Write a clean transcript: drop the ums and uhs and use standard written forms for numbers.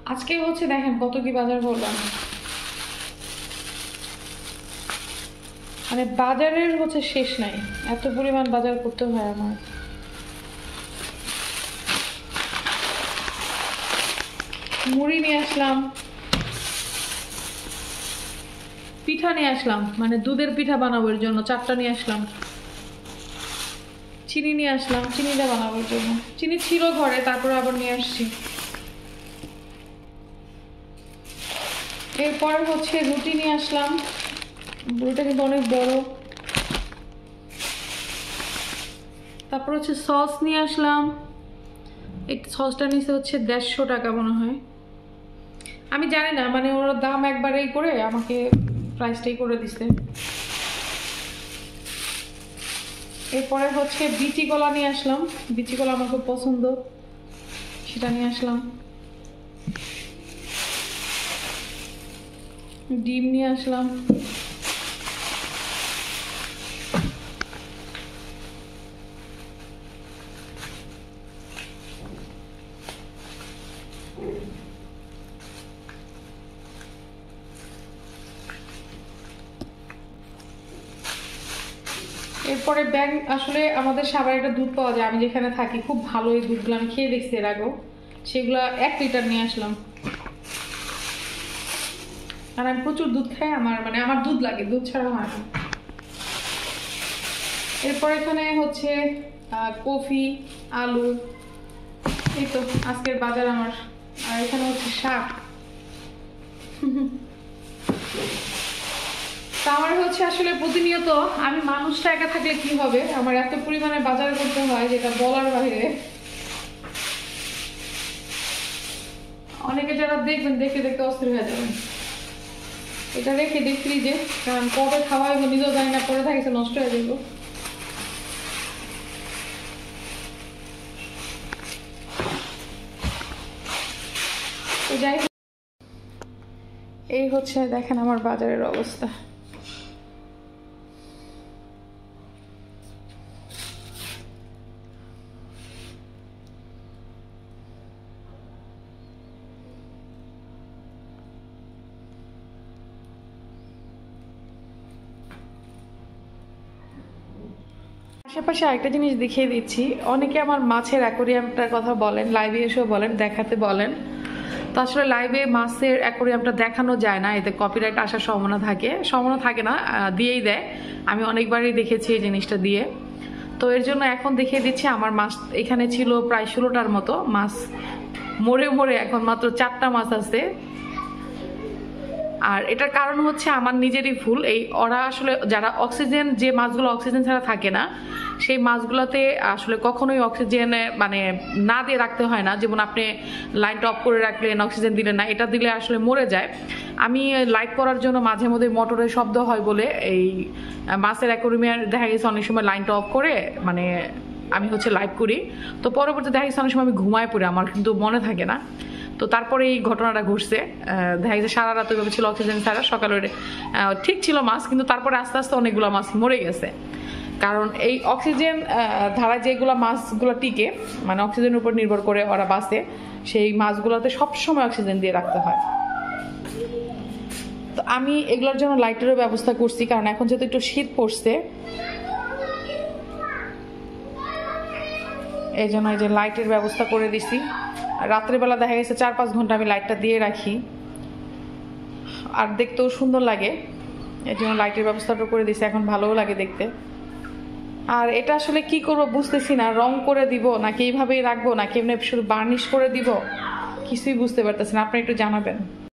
আজকে হচ্ছে দেখেন কত কি বাজার করলাম, মানে বাজারের হচ্ছে শেষ নাই, এত পরিমাণ বাজার করতে হয় আমার। মুড়ি নিয়ে আসলাম, পিঠা নিয়ে আসলাম, মানে দুধের পিঠা বানাবো এর জন্য 4টা নিয়ে আসলাম। চিনি নিয়ে আসলাম, চিনিটা বানাবোর জন্য। চিনি ছিল ঘরে, তারপরে আবার নিয়ে আসছি। এরপর হচ্ছে রুটি নিয়ে আসলাম, রুটিটা কিন্তু অনেক বড়। তারপর হচ্ছে সস নিয়ে আসলাম, এই সসটা নিচে হচ্ছে 150 টাকা মনে হয়, আমি জানি না, মানে ওরা দাম একবারেই করে আমাকে প্রাইসটাই করে দিছে। এরপরে হচ্ছে বিচি কলা নিয়ে আসলাম, বিচি কলা আমার খুব পছন্দ, সেটা নিয়ে আসলাম। ডিম নিয়ে আসলাম। এরপরে ব্যাগ, আসলে আমাদের সাভারে একটা দুধ পাওয়া যায়, আমি যেখানে থাকি খুব ভালো এই দুধগুলো, আমি খেয়ে দেখছি এর আগেও, সেগুলো 1 লিটার নিয়ে আসলাম। আর আমি প্রচুর দুধ খাই, আমার মানে আমার দুধ লাগে, দুধ ছাড়া হয় না। এরপর এখানে হচ্ছে কফি, আলু, এই তো আজকের বাজার আমার। আর এখানে হচ্ছে শাক। তা আমার হচ্ছে আসলে প্রতিনিয়ত, আমি মানুষটা একা থাকলে কি হবে, আমার এত পরিমাণে বাজার করতে হয় যেটা বলার বাইরে। অনেকে যারা দেখবেন দেখে দেখে অস্থির হয়ে যাবেন। এটা রেখে দিই ফ্রিজে, কারণ কবে খাওয়া হইব নিজেও জানি না, পরে থাকিছে নষ্ট হয়ে যাবো। তো যাই হোক, এই হচ্ছে দেখেন আমার বাজারের অবস্থা। আশেপাশে আরেকটা জিনিস দেখিয়ে দিচ্ছি, অনেকে আমার মাছের অ্যাকোরিয়ামটার কথা বলেন, লাইভে এসেও বলেন, দেখাতে বলেন। তো আসলে লাইভে মাছের অ্যাকোরিয়ামটা দেখানো যায় না, এতে কপিরাইট আসার সম্ভাবনা থাকে না, দিয়েই দেয়। আমি অনেকবারই দেখেছি এই জিনিসটা দিয়ে। তো এর জন্য এখন দেখিয়ে দিচ্ছি, আমার মাছ এখানে ছিল প্রায় 16টার মতো মাছ, মরে মরে এখন মাত্র 4টা মাছ আছে। আর এটার কারণ হচ্ছে আমার নিজেরই ভুল, এই ওরা আসলে যারা অক্সিজেন, যে মাছগুলো অক্সিজেন ছাড়া থাকে না, সেই মাছগুলোতে আসলে কখনোই অক্সিজেন মানে না দিয়ে রাখতে হয় না। যেমন আপনি লাইটটা অফ করে রাখলেন, অক্সিজেন দিলেন না, এটা দিলে আসলে মরে যায়। আমি লাইট করার জন্য মাঝে মধ্যে মোটরের শব্দ হয় বলে এই মাছের অ্যাকোয়ারিয়ামে দেখা গেছে অনেক সময় লাইনটা অফ করে মানে আমি হচ্ছে লাইভ করি, তো পরবর্তী দেখা গেছে অনেক সময় আমি ঘুমায় পড়ি, আমার কিন্তু মনে থাকে না। তো তারপরে এই ঘটনাটা ঘটছে, দেখা গেছে সারা রাত ওইভাবে ছিল অক্সিজেন ছাড়া, সকালে ঠিক ছিল মাছ, কিন্তু তারপরে আস্তে আস্তে অনেকগুলো মাছ মরে গেছে। কারণ এই অক্সিজেন ধারায় যেগুলো মাছগুলো টিকে, মানে অক্সিজেনের উপর নির্ভর করে ওরা বাঁচে, সেই মাছগুলোতে সবসময় অক্সিজেন দিয়ে রাখতে হয়। তো আমি এগুলোর জন্য লাইটেরও ব্যবস্থা করছি, কারণ এখন যেহেতু একটু শীত পড়ছে, এই জন্য এই যে লাইটের ব্যবস্থা করে দিছি। রাত্রেবেলা দেখা গেছে 4-5 ঘন্টা আমি লাইটটা দিয়ে রাখি, আর দেখতেও সুন্দর লাগে, এই জন্য লাইটের ব্যবস্থাটা করে দিছি, এখন ভালোও লাগে দেখতে। আর এটা আসলে কি করবো বুঝতেছি না, রং করে দিব নাকি এইভাবেই রাখবো, নাকি এমনি শুধু বার্নিশ করে দিব, কিছুই বুঝতে পারতেছি না। আপনি একটু জানাবেন।